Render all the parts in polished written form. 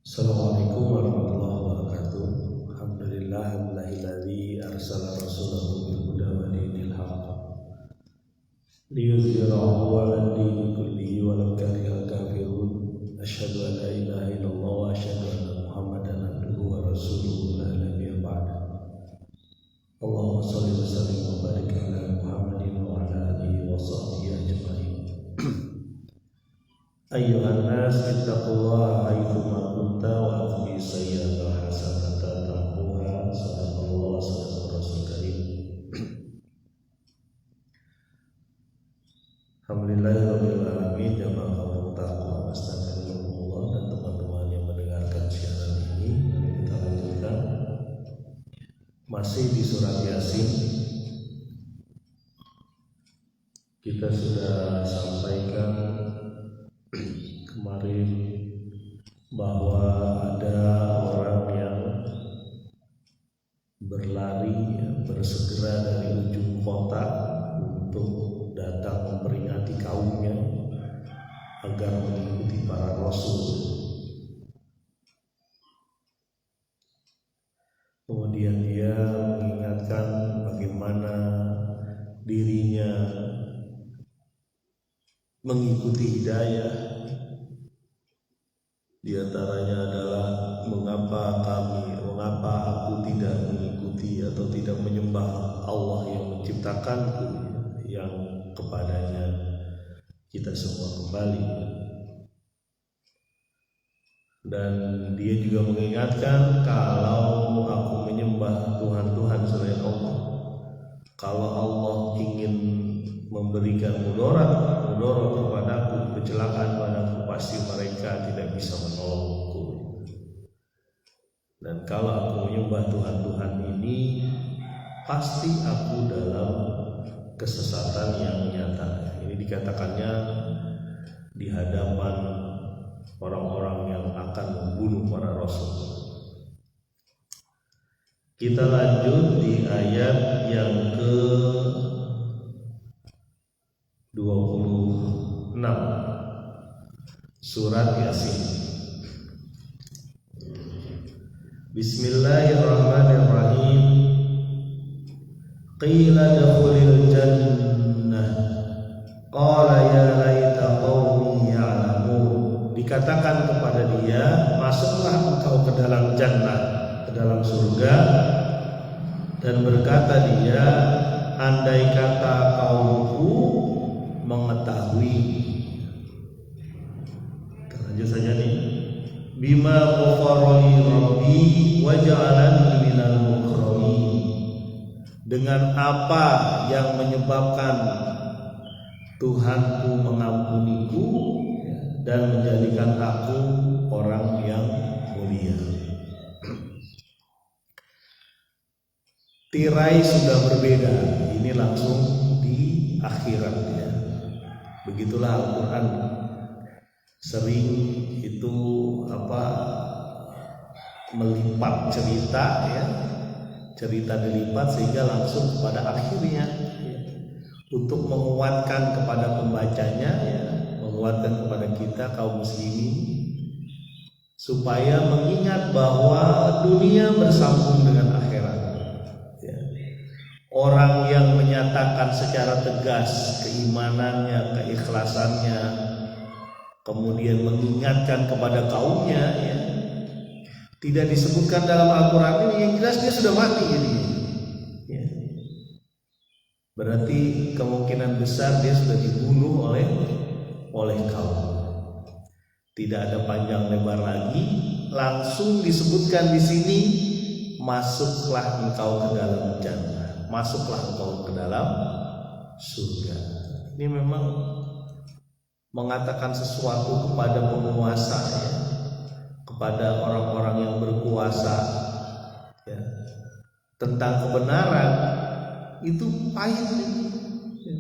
Assalamualaikum warahmatullahi wabarakatuh. Alhamdulillahilladzi arsala rasulahu bil huda wa dinil haqq liyudhhirahu 'alad dini kullihi walau karihal kafirun. Asyhadu an la ilaha illallah wa asyhadu anna Muhammadan abduhu wa rasuluhu la nabiyya ba'da. Allahumma shalli wa sallim wa barik ala Muhammadin wa ala alihi wa sahbihi ajma'in. Ayyuhan nas ittaqullaha haitsuma kunta wa atbi sayyi'ata hasanata tamhuha. Sadaqallahu sadaqar rasul karim. Alhamdulillahirabbil alamin. Jamaah kaum taqwa astagfirullah dan teman-teman yang mendengarkan siaran ini. Kita lanjutkan masih di surat Yasin. Kita sudah sampaikan kemarin bahwa ada orang yang berlari, bersegera dari ujung kota untuk datang memperingati kaumnya agar mengikuti para rasul. Kemudian dia mengingatkan bagaimana dirinya mengikuti hidayah. Di antaranya adalah mengapa aku tidak mengikuti atau tidak menyembah Allah yang menciptakanku, yang kepadanya kita semua kembali. Dan dia juga mengingatkan kalau aku menyembah Tuhan-Tuhan selain Allah, kalau Allah ingin memberikan mudarat kepadaku, kecelakaan padaku, pasti mereka tidak bisa menolongku. Dan kalau aku menyembah Tuhan-Tuhan ini, pasti aku dalam kesesatan yang nyata. Ini dikatakannya di hadapan orang-orang yang akan membunuh para rasul. Kita lanjut di ayat yang ke 26 surat Yasin. Bismillahirrahmanirrahim. Qila dakhulil jannah qala ya laita qaumi ya'lamun. Dikatakan kepada dia, masuklah engkau ke dalam jannah, ke dalam surga. Dan berkata dia, andai kata kaumku mengetahui. Lanjut saja nih. Bima ghafarani rabbi wa ja'alani minal mukramin. Dengan apa yang menyebabkan Tuhanku mengampuniku dan menjadikan aku orang yang mulia. Tirai sudah berbeda. Ini langsung di akhirat ya. Begitulah Al-Quran sering itu melipat cerita ya, cerita dilipat sehingga langsung kepada akhirnya ya. Untuk menguatkan kepada pembacanya ya, menguatkan kepada kita kaum muslimin supaya mengingat bahwa dunia bersambung dengan akhirat ya. Orang yang menyatakan secara tegas keimanannya, keikhlasannya, kemudian mengingatkan kepada kaumnya ya, tidak disebutkan dalam Al-Quran ini, yang jelas dia sudah mati ini ya. Berarti kemungkinan besar dia sudah dibunuh oleh kaum. Tidak ada panjang lebar lagi, langsung disebutkan di sini, masuklah engkau ke dalam jannah, masuklah engkau ke dalam surga. Ini memang mengatakan sesuatu kepada penguasa ya, kepada orang-orang yang berkuasa ya, tentang kebenaran itu pahit ya.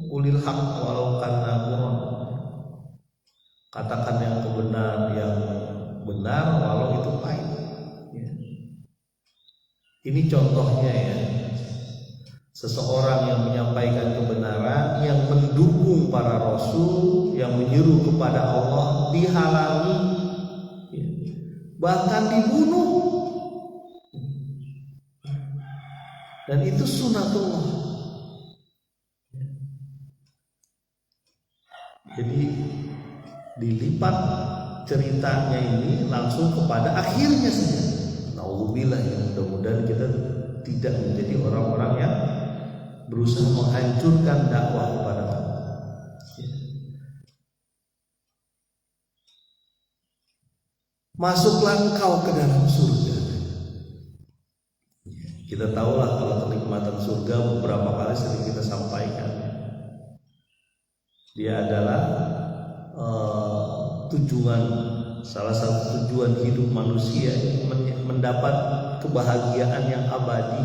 Ulil haq walau kana murran. Katakan yang benar walau itu pahit ya. Ini contohnya ya, seseorang yang menyampaikan kebenaran, yang mendukung para rasul, yang menyeru kepada Allah, dihalangi ya, bahkan dibunuh. Dan itu sunatullah. Jadi dilipat ceritanya ini langsung kepada akhirnya saja. Nauzubillah, ya, mudah-mudahan kita tidak menjadi orang-orang yang berusaha menghancurkan dakwah kepada Allah. Masuklah engkau ke dalam surga. Kita tahulah kalau kenikmatan surga beberapa kali sering kita sampaikan. Dia adalah salah satu tujuan hidup manusia, mendapat kebahagiaan yang abadi.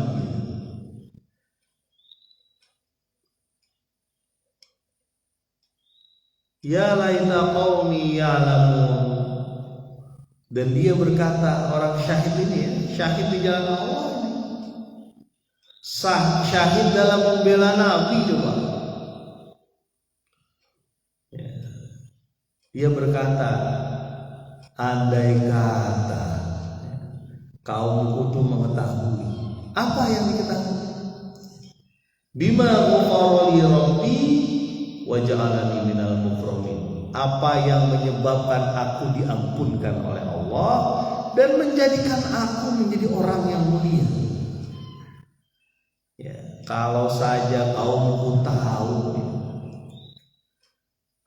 Ya laita qaumi ya'lamun. Dan dia berkata, orang syahid ini ya, syahid di jalan Allah, syahid dalam membela Nabi coba. Ya. Dia berkata, andai kata kaumku itu mengetahui apa yang diketahui, bima ghafara li rabbi wa ja'alani minal mukramin, apa yang menyebabkan aku diampunkan oleh Allah dan menjadikan aku menjadi orang yang mulia. Ya, kalau saja kaumku tahu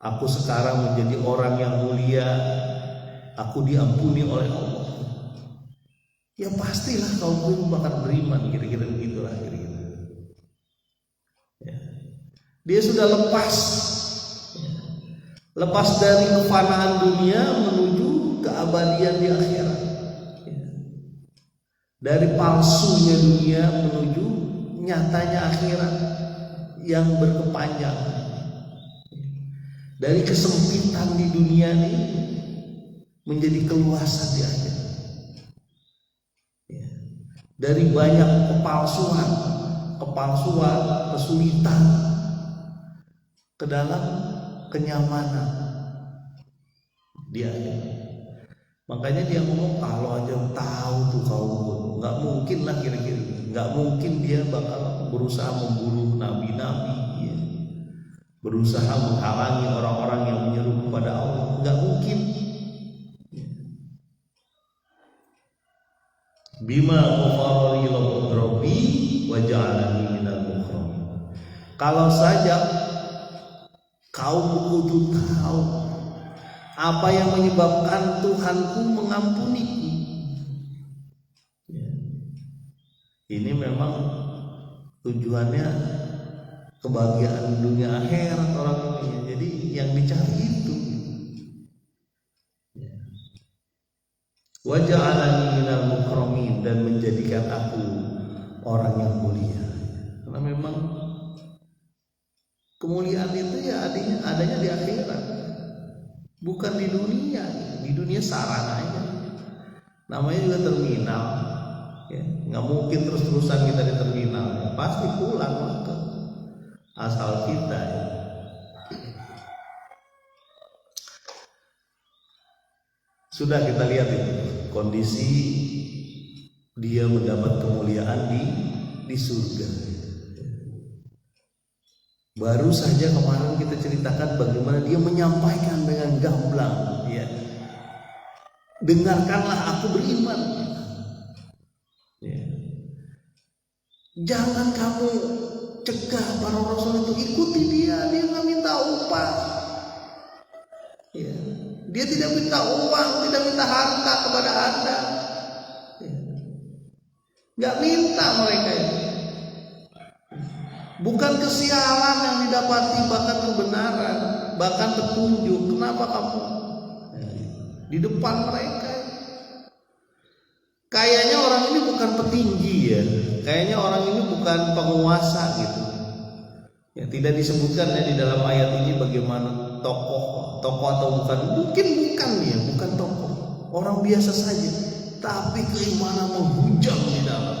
aku sekarang menjadi orang yang mulia, aku diampuni oleh Allah, ya pastilah kaumku bakal beriman. Kira-kira begitulah, kira-kira. Ya. Dia sudah lepas dari kefanaan dunia menuju keabadian di akhirat. Dari palsunya dunia menuju nyatanya akhirat yang berkepanjangan. Dari kesempitan di dunia ini menjadi keluasan di akhirat. Dari banyak kepalsuan, kesulitan ke dalam kenyamanan dia. Makanya dia ngomong, kalau aja tahu tuh kaum, nggak mungkin lah, kira-kira nggak mungkin dia bakal berusaha membunuh nabi-nabi, ya. Berusaha menghalangi orang-orang yang menyeru kepada Allah, nggak mungkin. Bima ghafara li rabbi wa ja'alani minal mukramin. Kalau saja kaumku itu tahu apa yang menyebabkan Tuhanku mengampuniku. Ya. Ini memang tujuannya kebahagiaan dunia akhirat orang ini. Jadi yang dicari itu. Ya. Wa ja'alani minal mukramin, dan menjadikan aku orang yang mulia. Karena memang kemuliaan itu ya adanya di akhirat, bukan di dunia. Di dunia sarananya, namanya juga terminal, ya. Nggak mungkin terus-terusan kita di terminal, ya. Pasti pulang lah ke asal kita, ya. Sudah kita lihat itu kondisi dia mendapat kemuliaan di surga. Baru saja kemarin kita ceritakan bagaimana dia menyampaikan dengan gamblang, ya. Dengarkanlah aku beriman. Ya. Jangan kamu cegah para rasul itu, ikuti dia nggak minta upah. Ya. Dia tidak minta uang, tidak minta harta kepada Anda. Ya. Nggak minta mereka itu. Bukan kesialan yang didapati, bahkan kebenaran, bahkan petunjuk. Kenapa kamu di depan mereka? Kayaknya orang ini bukan petinggi, ya. Kayaknya orang ini bukan penguasa gitu. Ya, tidak disebutkan ya di dalam ayat ini bagaimana tokoh atau bukan. Mungkin bukan dia, bukan tokoh. Orang biasa saja, tapi keimanan menghujam di dalam.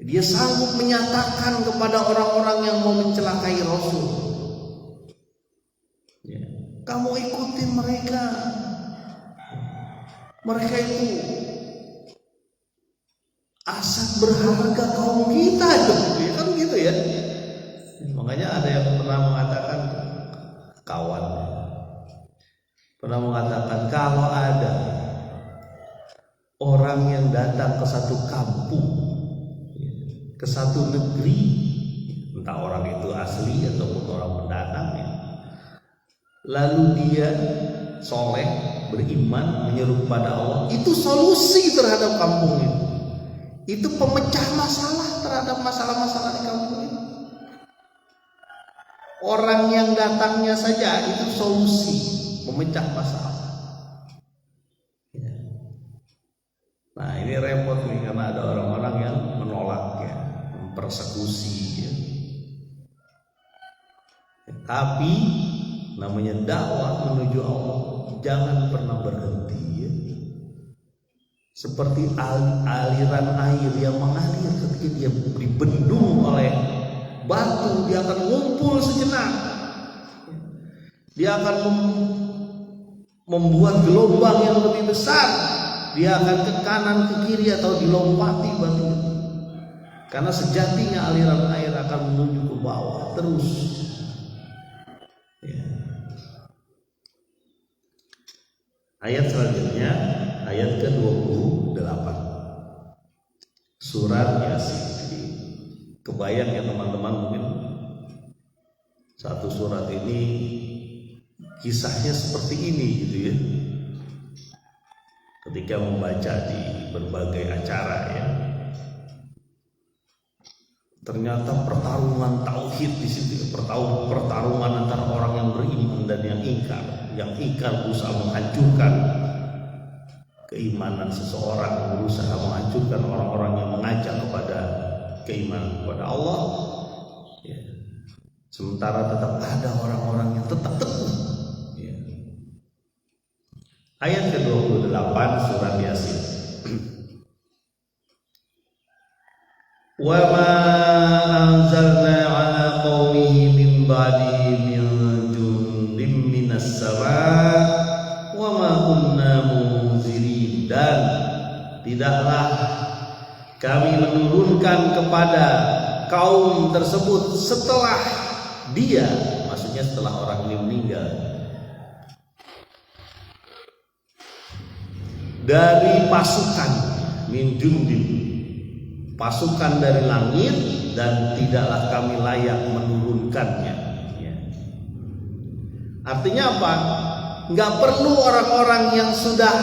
Dia sanggup menyatakan kepada orang-orang yang mau mencelakai Rasul, ya, kamu ikutin mereka. Mereka itu aset berharga kaum kita itu, ya kan gitu ya. Makanya ada yang pernah mengatakan, kawan pernah mengatakan, kalau ada orang yang datang ke satu kampung, ke satu negeri, entah orang itu asli ataupun orang pendatang ya, lalu dia soleh, beriman, menyeru kepada Allah, itu solusi terhadap kampung itu pemecah masalah terhadap masalah-masalah di kampung itu. Orang yang datangnya saja itu solusi memecah masalah. Nah ini repot nih, karena ada orang-orang yang menolak ya, mempersekusi ya. Tapi namanya dakwah menuju Allah jangan pernah berhenti ya. Seperti aliran air yang mengalir, ketika dia dibendung oleh batu, dia akan ngumpul sejenak, dia akan membuat gelombang yang lebih besar, dia akan ke kanan ke kiri atau dilompati batu, karena sejatinya aliran air akan menuju ke bawah terus ya. Ayat selanjutnya, ayat ke-28 surat Yasin. Kebayang ya teman-teman, mungkin satu surat ini kisahnya seperti ini gitu ya. Ketika membaca di berbagai acara ya, ternyata pertarungan tauhid di situ, pertarungan antara orang yang beriman dan yang ingkar. Yang ingkar berusaha menghancurkan keimanan seseorang, berusaha menghancurkan orang-orang yang mengajak kepada keimanan kepada Allah ya. Sementara tetap ada orang-orang yang tetap teguh ya. Ayat ke-28 surat Yasin. Wa ma anzalna ala qaumihi min ba'dihi min jundim minas sama' wa ma kunna munzirin, dan tidaklah kami menurunkan kepada kaum tersebut setelah dia, maksudnya setelah orang ini meninggal, dari pasukan min jundim, pasukan dari langit, dan tidaklah kami layak menurunkannya ya. Artinya apa? Nggak perlu orang-orang yang sudah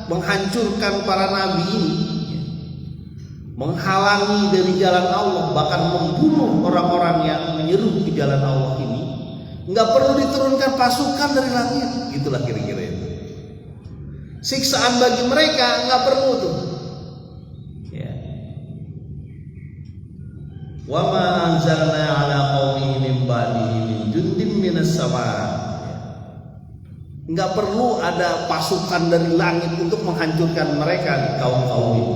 menghancurkan para nabi ini, menghalangi dari jalan Allah, bahkan membunuh orang-orang yang menyeru di jalan Allah ini, nggak perlu diturunkan pasukan dari langit, gitulah kira-kira itu. Siksaan bagi mereka nggak perlu tuh. Ya. Wa ma anzalna ala qaumihi min ba'dihi min jundim minas sama'. Nggak perlu ada pasukan dari langit untuk menghancurkan mereka, kaum-kaum ini.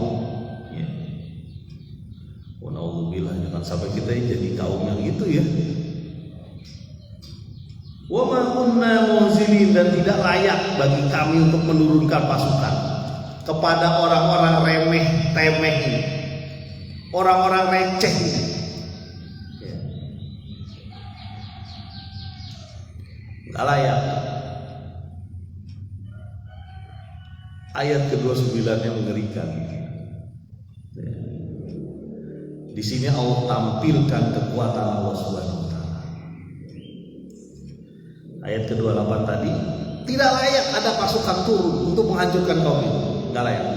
Alhamdulillah, jangan sampai kita jadi kaum yang itu ya. Wa ma kunna munzilin, dan tidak layak bagi kami untuk menurunkan pasukan kepada orang-orang remeh temeh ini, orang-orang receh ini. Ya. Nggak layak. Ayat ke-29 yang mengerikan. Ya. Di sini Allah tampilkan kekuatan Allah Subhanahu wa taala. Ayat ke-28 tadi, tidak layak ada pasukan turun untuk menghancurkan kaum ini. Tidak layak.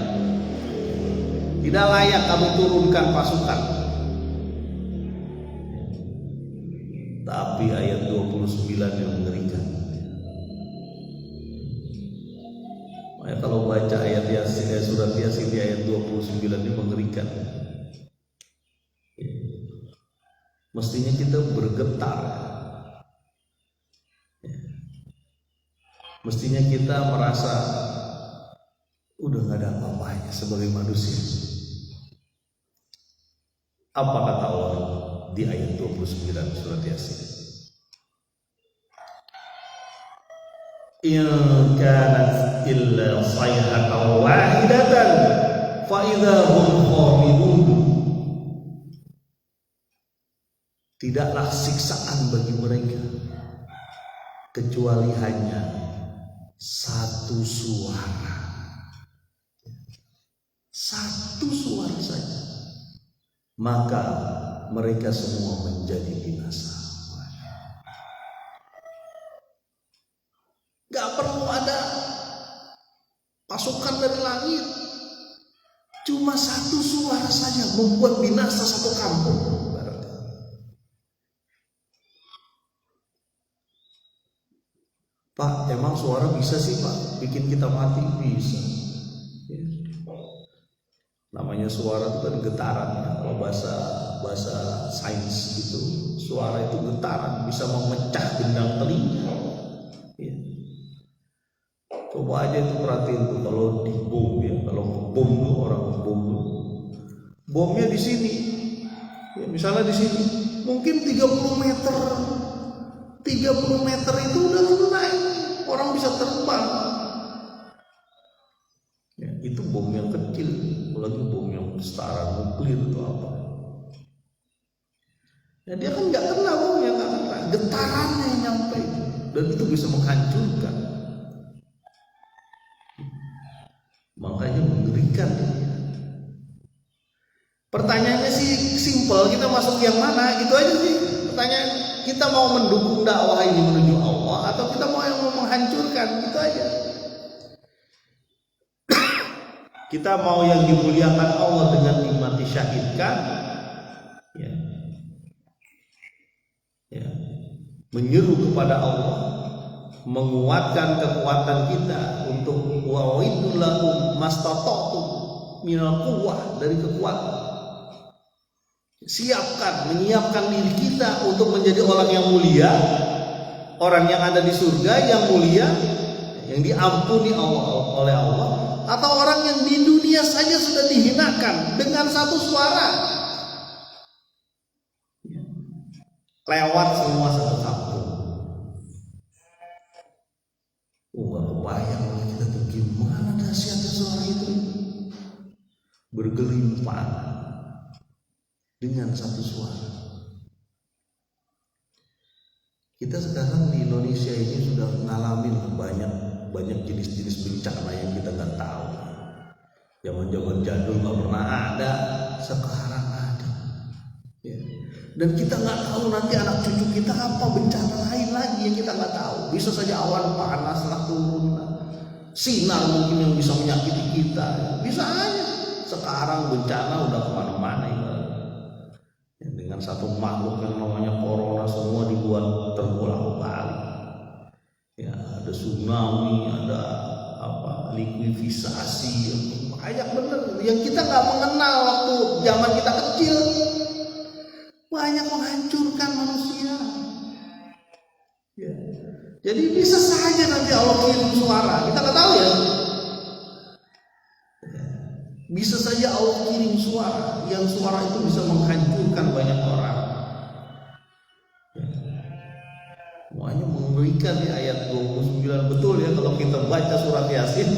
Tidak layak kami turunkan pasukan. Tapi ayat 29 yang mengerikan. Makanya kalau baca ayat Yasin, surat Yasin di ayat 29 ini mengerikan. Mestinya kita bergetar. Mestinya kita merasa udah gak ada apa-apanya sebagai manusia. Apa kata Allah di ayat 29 surat Yasin? illa sayhatan wahidatan fa idza hum khamidun. Tidaklah siksaan bagi mereka kecuali hanya satu suara. Satu suara saja, maka mereka semua menjadi binasa. Gak perlu ada pasukan dari langit, cuma satu suara saja membuat binasa satu kampung. Pak, emang suara bisa sih Pak bikin kita mati? Bisa. Namanya suara itu kan getaran ya. Kalau bahasa sains gitu, suara itu getaran, bisa memecah gendang telinga ya. Coba aja itu perhatiin tuh kalau di bom ya, kalau bom tuh orang bom tuh, bomnya di sini ya, misalnya di sini mungkin 30 meter itu udah naik, orang bisa terbang ya. Itu bom yang kecil, apalagi bom yang setara nuklir atau apa ya, dia kan nggak kena bomnya, nggak kena, getarannya yang nyampe dan itu bisa menghancurkan. Makanya mengerikan ya. Pertanyaannya sih simpel, kita masuk yang mana? Gitu aja sih pertanyaan. Kita mau mendukung dakwah ini menuju Allah atau kita mau yang menghancurkan? Gitu aja. Kita mau yang dimuliakan Allah dengan dimati syahidkan ya. Ya. Menyeru kepada Allah, menguatkan kekuatan kita untuk wa'idul lahum mastata'tum minal quwwah, dari kekuatan. Menyiapkan diri kita untuk menjadi orang yang mulia, orang yang ada di surga yang mulia, yang diampuni oleh Allah, atau orang yang di dunia saja sudah dihinakan dengan satu suara. Lewat semua satu kampung. Gak kebayang kita tuh gimana dahsyatnya suara itu, bergelimpang dengan satu suara. Kita sekarang di Indonesia ini sudah ngalamin banyak jenis-jenis bencana yang kita nggak tahu. Zaman-zaman jadul nggak pernah ada, sekarang ada. Ya. Dan kita nggak tahu nanti anak cucu kita apa bencana lain lagi yang kita nggak tahu. Bisa saja awan panas lah turun, sinar mungkin yang bisa menyakiti kita. Bisa aja. Sekarang bencana udah kemana-mana ya. Dengan satu makhluk yang namanya corona semua dibuat terulang-balik. Ya, ada tsunami, ada likuifaksi, banyak bener yang kita nggak mengenal waktu zaman kita kecil. Banyak menghancurkan manusia. Ya. Jadi bisa saja nanti Allah kirim suara, kita nggak tahu ya. Bisa saja Allah kirim suara, yang suara itu bisa menghancurkan banyak orang. Semuanya mengerikan di ayat 29. Betul ya, kalau kita baca surat Yasin,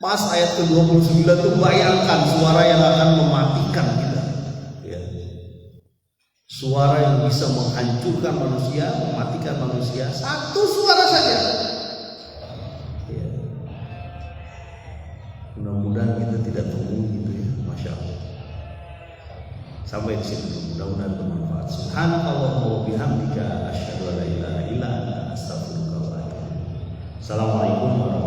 pas ayat ke-29 itu bayangkan suara yang akan mematikan kita ya. Suara yang bisa menghancurkan manusia, mematikan manusia, satu suara saja. Mudah-mudahan kita tidak temui gitu ya, Masya Allah. Sampai di sini, mudah-mudahan bermanfaat. Subhanallah wa bihamdika asyhadu an la ilaha illa anta astaghfiruka wa atubu ilaik. Assalamualaikum warahmatullahi wabarakatuh.